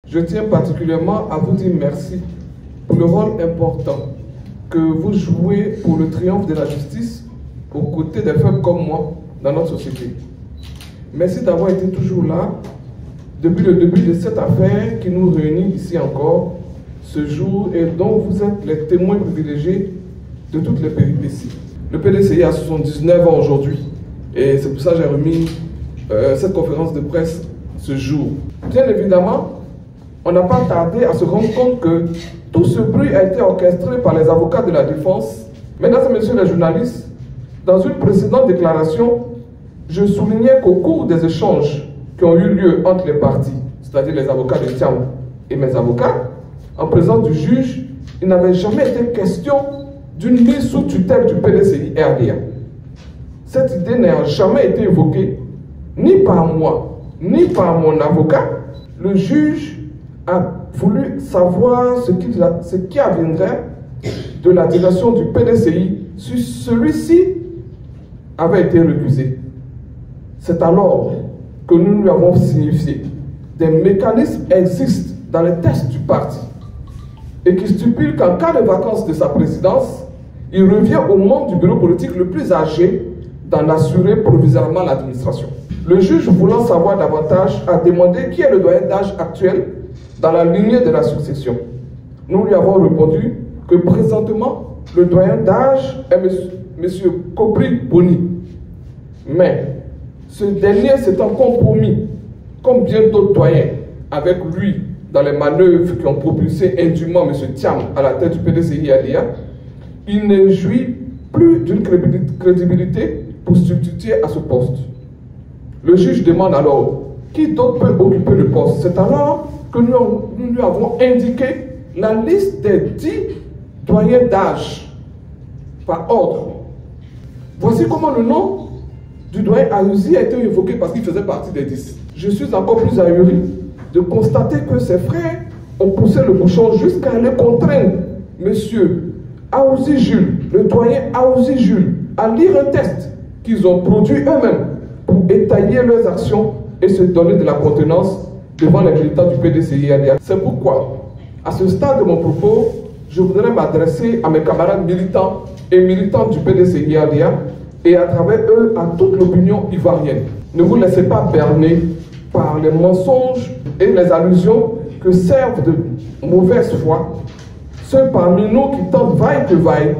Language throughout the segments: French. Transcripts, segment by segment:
Je tiens particulièrement à vous dire merci pour le rôle important que vous jouez pour le triomphe de la justice aux côtés des femmes comme moi dans notre société. Merci d'avoir été toujours là depuis le début de cette affaire qui nous réunit ici encore ce jour et dont vous êtes les témoins privilégiés de toutes les péripéties. Le PDCI a 79 ans aujourd'hui et c'est pour ça que j'ai remis cette conférence de presse ce jour. Bien évidemment, on n'a pas tardé à se rendre compte que tout ce bruit a été orchestré par les avocats de la défense. Mesdames et messieurs les journalistes, dans une précédente déclaration, je soulignais qu'au cours des échanges qui ont eu lieu entre les parties, c'est-à-dire les avocats de Thiam et mes avocats, en présence du juge, il n'avait jamais été question d'une mise sous tutelle du PDCI RDA. Cette idée n'a jamais été évoquée, ni par moi, ni par mon avocat. Le juge a voulu savoir ce qui adviendrait de la direction du PDCI si celui-ci avait été récusé. C'est alors que nous lui avons signifié des mécanismes existent dans les textes du parti et qui stipulent qu'en cas de vacance de sa présidence, il revient au membre du bureau politique le plus âgé d'en assurer provisoirement l'administration. Le juge, voulant savoir davantage, a demandé qui est le doyen d'âge actuel dans la lignée de la succession. Nous lui avons répondu que présentement, le doyen d'âge est M. Kobri Boni. Mais ce dernier s'étant compromis, comme bien d'autres doyens, avec lui dans les manœuvres qui ont propulsé indûment M. Thiam à la tête du PDCI-RDA, il ne jouit plus d'une crédibilité pour substituer à ce poste. Le juge demande alors qui d'autre peut occuper le poste. C'est alors que nous lui avons indiqué la liste des 10 doyens d'âge par ordre. Voici comment le nom du doyen Aouzi a été évoqué parce qu'il faisait partie des 10. Je suis encore plus ahuri de constater que ses frères ont poussé le bouchon jusqu'à aller contraindre M. Aouzi Jules, le doyen Aouzi Jules, à lire un texte qu'ils ont produit eux-mêmes pour étayer leurs actions et se donner de la contenance devant les militants du PDCI-RDA. C'est pourquoi, à ce stade de mon propos, je voudrais m'adresser à mes camarades militants et militantes du PDCI-RDA et à travers eux à toute l'opinion ivoirienne. Ne vous laissez pas berner par les mensonges et les allusions que servent de mauvaise foi ceux parmi nous qui tentent vaille que vaille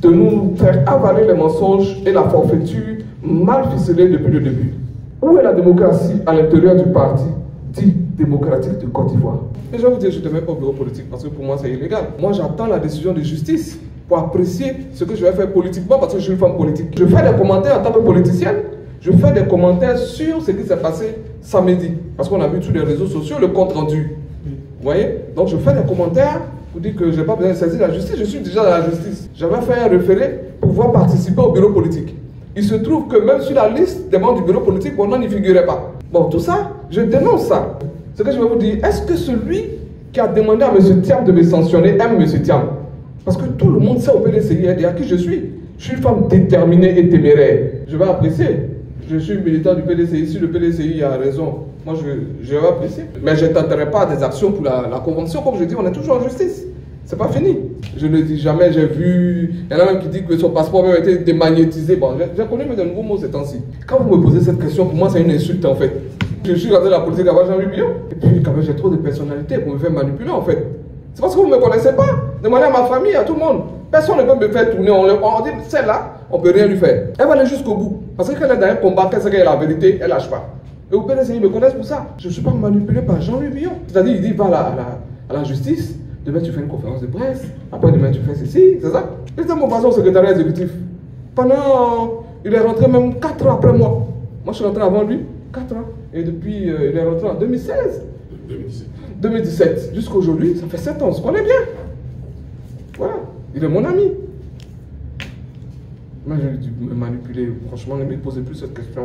de nous faire avaler les mensonges et la forfaiture mal ficelée depuis le début. Où est la démocratie à l'intérieur du parti dit démocratique de Côte d'Ivoire? Et je vais vous dire, je ne te mets pas au bureau politique parce que pour moi c'est illégal. Moi j'attends la décision de justice pour apprécier ce que je vais faire politiquement parce que je suis une femme politique. Je fais des commentaires en tant que politicienne, je fais des commentaires sur ce qui s'est passé samedi. Parce qu'on a vu sur les réseaux sociaux le compte rendu. Vous voyez? Donc je fais des commentaires pour dire que je n'ai pas besoin de saisir la justice, je suis déjà dans la justice. J'avais fait un référé pour pouvoir participer au bureau politique. Il se trouve que même sur la liste des membres du bureau politique, mon nom n'y figurait pas. Bon, tout ça, je dénonce ça. Ce que je vais vous dire, est-ce que celui qui a demandé à M. Thiam de me sanctionner aime M. Thiam? Parce que tout le monde sait au PDCI-RDA qui je suis. Je suis une femme déterminée et téméraire. Je vais apprécier. Je suis militant du PDCI. Si le PDCI a raison, moi je vais apprécier. Mais je ne tenterai pas des actions pour la convention. Comme je dis, on est toujours en justice. C'est pas fini. Je ne dis jamais, j'ai vu. Il y en a même qui disent que son passeport a été démagnétisé. Bon, j'ai connu de nouveaux mots ces temps-ci. Quand vous me posez cette question, pour moi, c'est une insulte en fait. Je suis rentré dans la politique avant Jean-Louis Billon. Et puis, quand même, j'ai trop de personnalité pour me faire manipuler en fait. C'est parce que vous ne me connaissez pas. Demandez à ma famille, à tout le monde. Personne ne peut me faire tourner. On dit, celle-là, on ne peut rien lui faire. Elle va aller jusqu'au bout. Parce que quand elle est dans un combat, qu'elle sait qu'elle a la vérité, elle ne lâche pas. Et au PDCI, ils me connaissent pour ça. Je ne suis pas manipulé par Jean-Louis Billon. C'est-à-dire, il dit, va à la justice. Demain, tu fais une conférence de presse. Après, demain, tu fais ceci. C'est ça. J'étais mon patron au secrétariat exécutif. Pendant, il est rentré même 4 ans après moi. Moi, je suis rentré avant lui. 4 ans. Et depuis, il est rentré en 2016. 2017. Jusqu'à aujourd'hui, ça fait 7 ans. On se connaît bien. Voilà. Il est mon ami. Moi, j'ai dû me manipuler. Franchement, ne me posez plus cette question.